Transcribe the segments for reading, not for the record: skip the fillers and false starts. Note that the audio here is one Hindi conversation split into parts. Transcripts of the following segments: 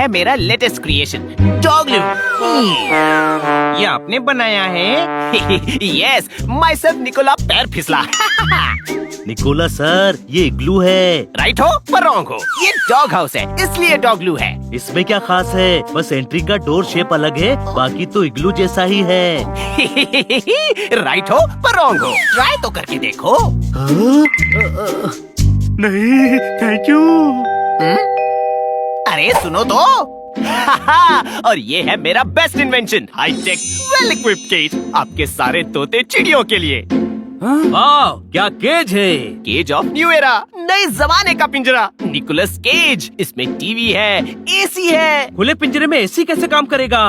है मेरा लेटेस्ट क्रिएशन, डॉगलू। ये आपने बनाया है? यस, माय सेल्फ निकोला पैर फिसला। निकोला सर, ये इग्लू है। राइट हो पर रॉन्ग हो, ये डॉग हाउस है इसलिए डॉगलू है। इसमें क्या खास है? बस एंट्री का डोर शेप अलग है, बाकी तो इग्लू जैसा ही है। राइट हो पर रॉन्ग हो, ट्राई तो करके देखो। नहीं, थैंक यू। अरे सुनो तो। और ये है मेरा best invention, high tech well equipped cage, आपके सारे तोते चिड़ियों के लिए। वाह, क्या केज है! केज ऑफ न्यू एरा, नए जमाने का पिंजरा, निकोलस केज। इसमें टीवी है, एसी है। खुले पिंजरे में एसी कैसे काम करेगा?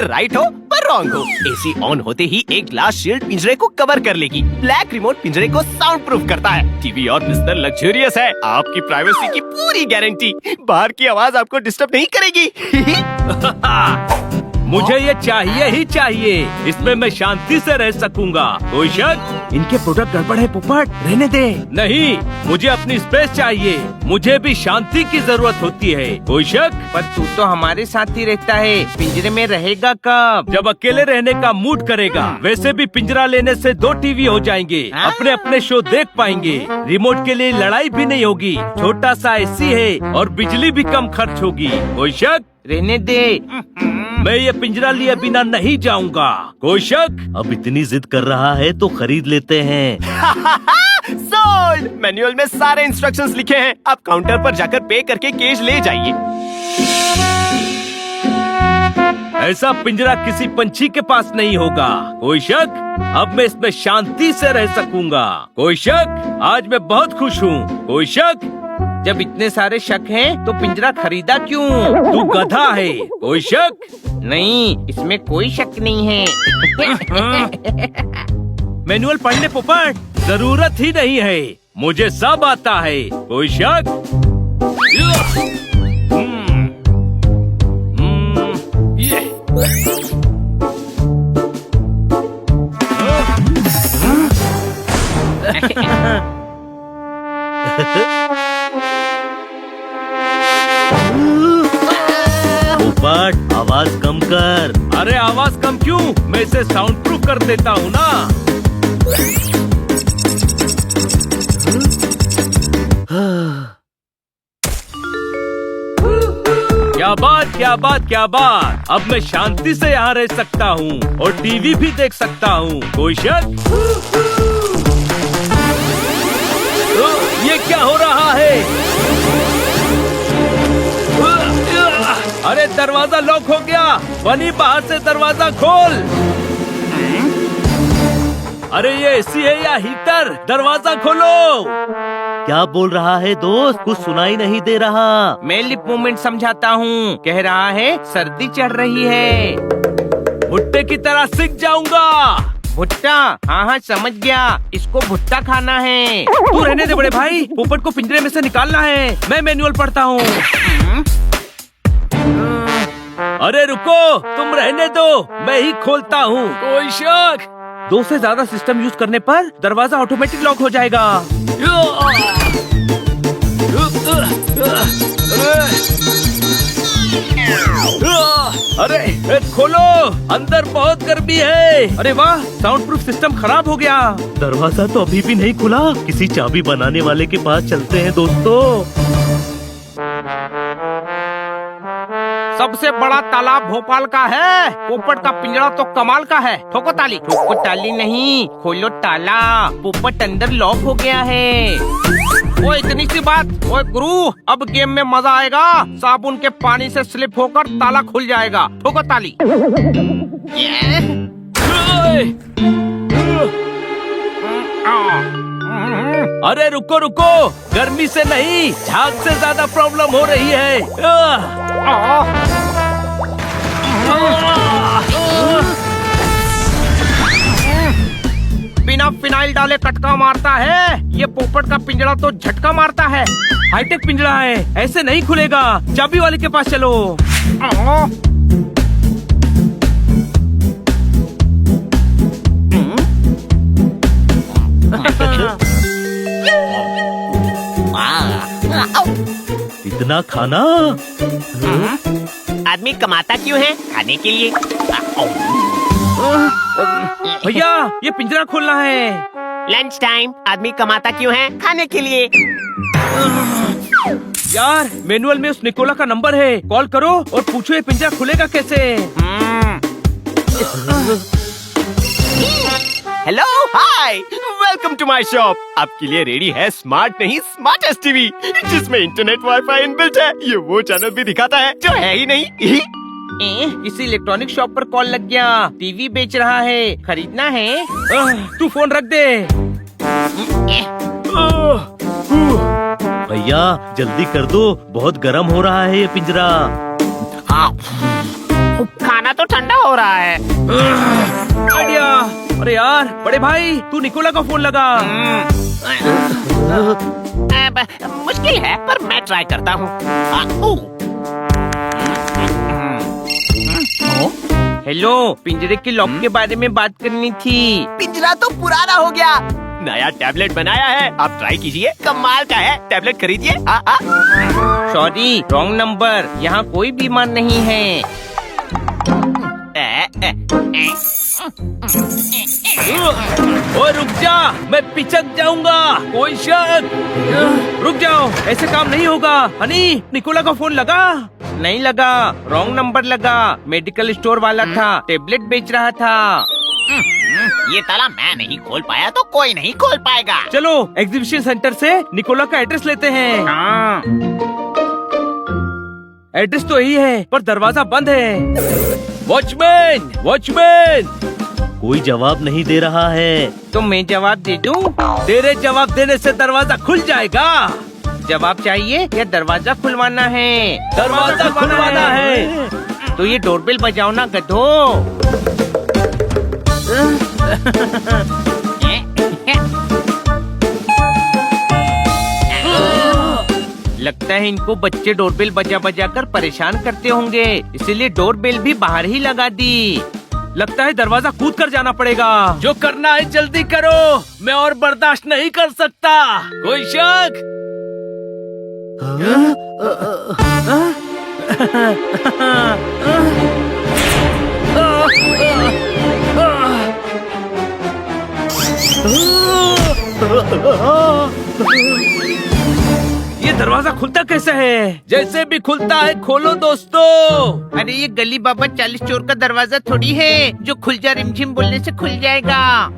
राइट हो पर रॉन्ग हो, एसी ऑन होते ही एक ग्लास शील्ड पिंजरे को कवर कर लेगी। ब्लैक रिमोट पिंजरे को साउंड प्रूफ करता है। टीवी और बिस्तर लग्जरियस है, आपकी प्राइवेसी की पूरी गारंटी। बाहर की आवाज आपको डिस्टर्ब नहीं करेगी। मुझे ये चाहिए ही चाहिए, इसमें मैं शांति से रह सकूंगा। कोई शक? इनके प्रोडक्ट गड़बड़ है पोपट, रहने दे। नहीं, मुझे अपनी स्पेस चाहिए, मुझे भी शांति की जरूरत होती है। कोई शक? पर तू तो हमारे साथ ही रहता है, पिंजरे में रहेगा कब? जब अकेले रहने का मूड करेगा। वैसे भी पिंजरा लेने से 2 टीवी हो जाएंगे, अपने अपने शो देख पाएंगे। रिमोट के लिए लड़ाई भी नहीं होगी, छोटा सा एसी है और बिजली भी कम खर्च होगी। कोई शक? रहने दे। मैं ये पिंजरा लिए बिना नहीं जाऊंगा। कोई शक? अब इतनी जिद कर रहा है तो खरीद लेते हैं। सोल्ड। मैनुअल में सारे इंस्ट्रक्शंस लिखे हैं, आप काउंटर पर जाकर पे करके केज ले जाइए। ऐसा पिंजरा किसी पंछी के पास नहीं होगा। कोई शक? अब मैं इसमें शांति से रह सकूंगा। कोई शक? आज मैं बहुत खुश हूँ। कोई शक? जब इतने सारे शक हैं, तो पिंजरा खरीदा क्यों? तू गधा है। कोई शक? नहीं, इसमें कोई शक नहीं है। मैनुअल पढ़ने पोपट, जरूरत ही नहीं है, मुझे सब आता है। कोई शक? पोपट, आवाज कम कर। अरे आवाज कम क्यों? मैं इसे साउंड प्रूफ कर देता हूँ ना। क्या बात, क्या बात, क्या बात! अब मैं शांति से यहाँ रह सकता हूँ और टीवी भी देख सकता हूँ। कोई शक? ये क्या हो रहा है? अरे दरवाजा लॉक हो गया। बनी, बाहर से दरवाजा खोल। अरे ये एसी है या हीटर? दरवाजा खोलो। क्या बोल रहा है दोस्त? कुछ सुनाई नहीं दे रहा। मैं लिप मूवमेंट समझाता हूँ। कह रहा है सर्दी चढ़ रही है। भुट्टे की तरह सीख जाऊंगा। भुट्टा? हाँ समझ गया, इसको भुट्टा खाना है। तू रहने दे बड़े भाई, पोपट को पिंजरे में से निकालना है। मैं मैनुअल पढ़ता हूँ। अरे रुको, तुम रहने दो, मैं ही खोलता हूँ। कोई शक? 2 से ज्यादा सिस्टम यूज करने पर दरवाजा ऑटोमेटिक लॉक हो जाएगा। अरे खोलो, अंदर बहुत गर्मी है। अरे वाह, साउंड प्रूफ सिस्टम खराब हो गया। दरवाजा तो अभी भी नहीं खुला। किसी चाबी बनाने वाले के पास चलते हैं दोस्तों। सबसे बड़ा तालाब भोपाल का है। पोपट का पिंजरा तो कमाल का है। ठोको ताली। ठोको ताली नहीं, खोलो ताला। पोपट अंदर लॉक हो गया है। वो इतनी सी बात। ओए गुरु, अब गेम में मजा आएगा। साबुन के पानी से स्लिप होकर ताला खुल जाएगा। ठोको ताली। अरे रुको रुको, गर्मी से नहीं, झाग से ज्यादा प्रॉब्लम हो रही है। बिना फिनाइल डाले कटका मारता है। ये पोपट का पिंजरा तो झटका मारता है। हाईटेक पिंजरा है, ऐसे नहीं खुलेगा। चाबी वाले के पास चलो। इतना खाना? आदमी कमाता क्यों है? खाने के लिए। भैया ये पिंजरा खोलना है। Lunch time. आदमी कमाता क्यों है? खाने के लिए। यार मैनुअल में उस निकोला का नंबर है, कॉल करो और पूछो ये पिंजरा खुलेगा कैसे। Hello, hi, welcome to my shop. आपके लिए रेडी है स्मार्ट नहीं स्मार्टेस्ट टीवी, जिसमें इंटरनेट वाईफाई इनबिल्ट है। ये वो चैनल भी दिखाता है जो है ही नहीं। किसी इलेक्ट्रॉनिक शॉप पर कॉल लग गया, टीवी बेच रहा है, खरीदना है। तू फोन रख दे। भैया जल्दी कर दो, बहुत गर्म हो रहा है ये पिंजरा। खाना तो ठंडा हो रहा है। आइडिया। अरे यार बड़े भाई तू निकोला का फोन लगा। मुश्किल है पर मैं ट्राई करता हूँ। हेलो, पिंजरे के लॉक के बारे में बात करनी थी। पिंजरा तो पुराना हो गया, नया टैबलेट बनाया है, आप ट्राई कीजिए, कमाल का है। टैबलेट खरीदिए। सॉरी रॉन्ग नंबर, यहाँ कोई बीमार नहीं है। ओए रुक जा, मैं पिचक जाऊंगा। कोई शक? रुक जाओ, ऐसे काम नहीं होगा। हनी निकोला का फोन लगा? नहीं लगा, रॉन्ग नंबर लगा। मेडिकल स्टोर वाला था, टेबलेट बेच रहा था। ये ताला मैं नहीं खोल पाया तो कोई नहीं खोल पाएगा। चलो एग्जीबिशन सेंटर से निकोला का एड्रेस लेते हैं। हाँ। एड्रेस तो यही है पर दरवाजा बंद है। वॉचमैन, वॉचमैन, कोई जवाब नहीं दे रहा है। तो मैं जवाब दे दूं? तेरे जवाब देने से दरवाजा खुल जाएगा। जवाब चाहिए या दरवाजा खुलवाना है? दरवाजा खुलवाना है। तो ये डोरबेल बजाओ ना गधो। लगता है इनको बच्चे डोरबेल बजा बजा कर परेशान करते होंगे, इसीलिए डोरबेल भी बाहर ही लगा दी। लगता है दरवाजा कूद कर जाना पड़ेगा। जो करना है जल्दी करो, मैं और बर्दाश्त नहीं कर सकता। कोई शक? ये दरवाजा खुलता कैसे है? जैसे भी खुलता है खोलो दोस्तों। अरे ये गली बाबा 40 चोर का दरवाजा थोड़ी है जो खुल जा रिमझिम बोलने से खुल जाएगा।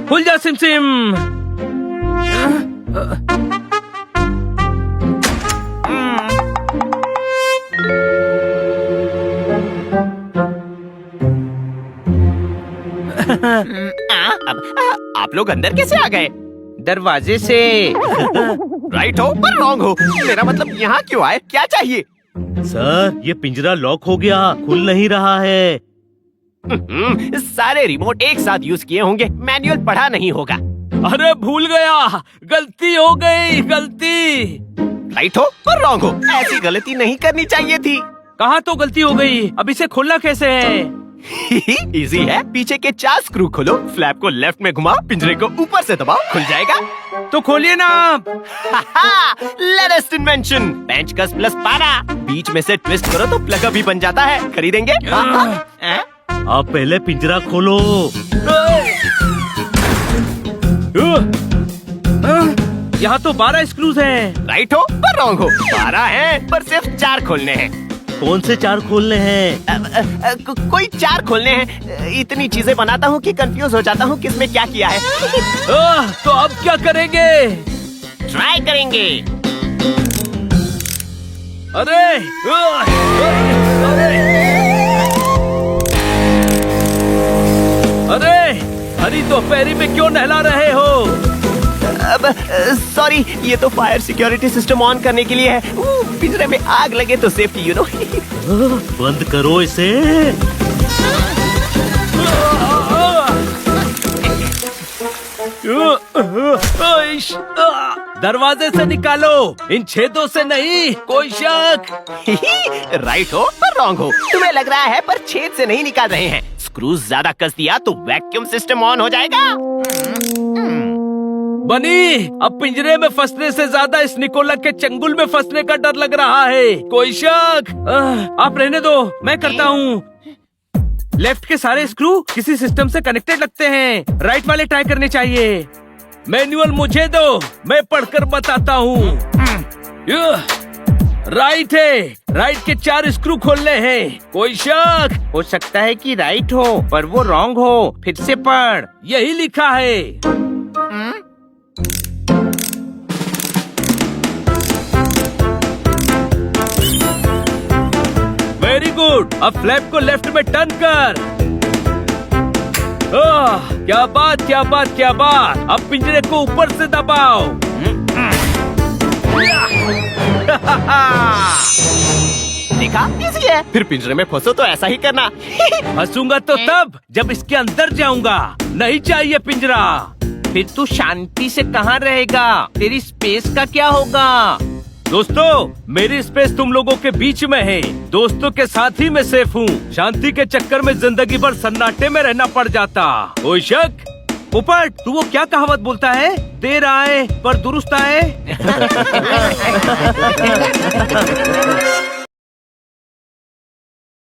खुल जा सिमसिम। आप लोग अंदर कैसे आ गए? दरवाजे से। राइट हो पर रॉन्ग हो। मेरा मतलब यहाँ क्यों आए? क्या चाहिए? सर ये पिंजरा लॉक हो गया, खुल नहीं रहा है। सारे रिमोट एक साथ यूज किए होंगे, मैनुअल पढ़ा नहीं होगा। अरे भूल गया, गलती हो गई, गलती। राइट हो पर रॉन्ग हो, ऐसी गलती नहीं करनी चाहिए थी। कहाँ तो गलती हो गई, अब इसे खोलना कैसे है? इजी है, पीछे के 4 स्क्रू खोलो, फ्लैप को लेफ्ट में घुमाओ, पिंजरे को ऊपर से दबाओ, खुल जाएगा। तो खोलिए ना आप। लेटेस्ट इन्वेंशन, पेंचकस प्लस पारा। बीच में से ट्विस्ट करो तो प्लग भी बन जाता है। खरीदेंगे? आप पहले पिंजरा खोलो। यहाँ तो 12 स्क्रूज हैं। राइट हो पर रॉन्ग हो, 12 हैं पर सिर्फ 4 खोलने हैं। कौन से 4 खोलने हैं? कोई 4 खोलने हैं। इतनी चीजें बनाता हूँ कि कंफ्यूज हो जाता हूँ किसमें क्या किया है। तो अब क्या करेंगे? ट्राई करेंगे। अरे अरे हरी दोपहरी में क्यों नहला रहे हो? अब सॉरी, ये तो फायर सिक्योरिटी सिस्टम ऑन करने के लिए है। पिंजरे में आग लगे तो सेफ्टी, यू नो। बंद करो इसे। दरवाजे से निकालो, इन छेदों से नहीं, कोई शक। राइट हो पर रॉन्ग हो। तुम्हें लग रहा है पर छेद से नहीं निकाल रहे हैं। स्क्रूज ज्यादा कस दिया तो वैक्यूम सिस्टम ऑन हो जाएगा। बनी, अब पिंजरे में फंसने से ज्यादा इस निकोलस के चंगुल में फंसने का डर लग रहा है। कोई शक? आप रहने दो, मैं करता हूँ। लेफ्ट के सारे स्क्रू किसी सिस्टम से कनेक्टेड लगते हैं, राइट वाले ट्राई करने चाहिए। मैनुअल मुझे दो, मैं पढ़कर बताता हूँ। राइट है, राइट के 4 स्क्रू खोलने हैं। कोई शक? हो सकता है कि राइट हो पर वो रॉन्ग हो। फिर से पढ़। यही लिखा है। वेरी गुड, अब फ्लैप को लेफ्ट में टर्न कर। क्या बात, क्या बात, क्या बात। अब पिंजरे को ऊपर से दबाओ। देखा, इजी है। फिर पिंजरे में फंसो तो ऐसा ही करना। फंसूंगा तो तब जब इसके अंदर जाऊंगा। नहीं चाहिए पिंजरा। फिर तू शांति से कहाँ रहेगा? तेरी स्पेस का क्या होगा? दोस्तों, मेरी स्पेस तुम लोगों के बीच में है। दोस्तों के साथ ही मैं सेफ हूँ। शांति के चक्कर में जिंदगी भर सन्नाटे में रहना पड़ जाता। कोई शक? पोपट, तू वो क्या कहावत बोलता है? देर आए पर दुरुस्त आए।